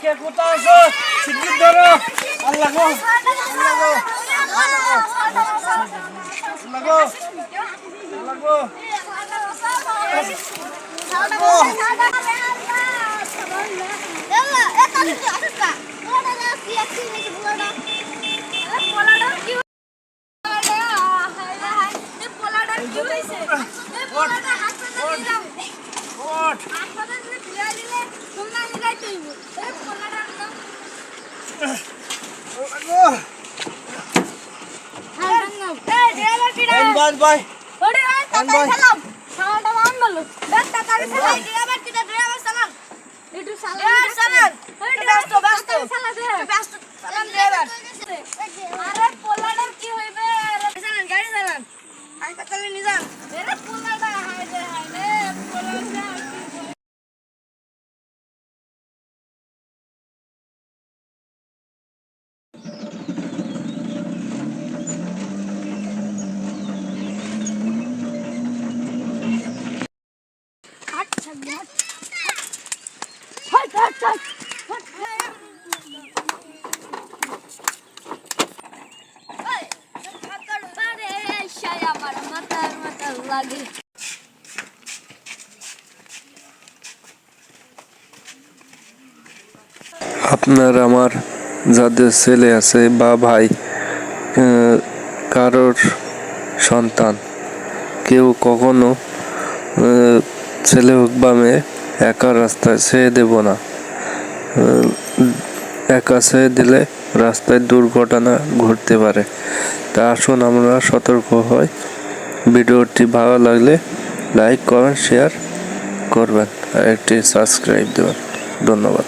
কে কোথায় আছো? শিগগির ধরো। আল্লাহ গো, আল্লাহ গো, আল্লাহ গো, আল্লাহ গো। আপনার আমার যাদের ছেলে আছে বা ভাই কারোর সন্তান কেউ কখনো ছেলে হোক বা মেয়ে একা রাস্তায় ছেড়ে দেব না। একা ছেড়ে দিলে রাস্তায় দুর্ঘটনা ঘটতে পারে। তা আসুন আমরা সতর্ক হই। ভিডিওটি ভালো লাগলে লাইক কমেন্ট শেয়ার করবেন আর একটি সাবস্ক্রাইব দেবেন। ধন্যবাদ।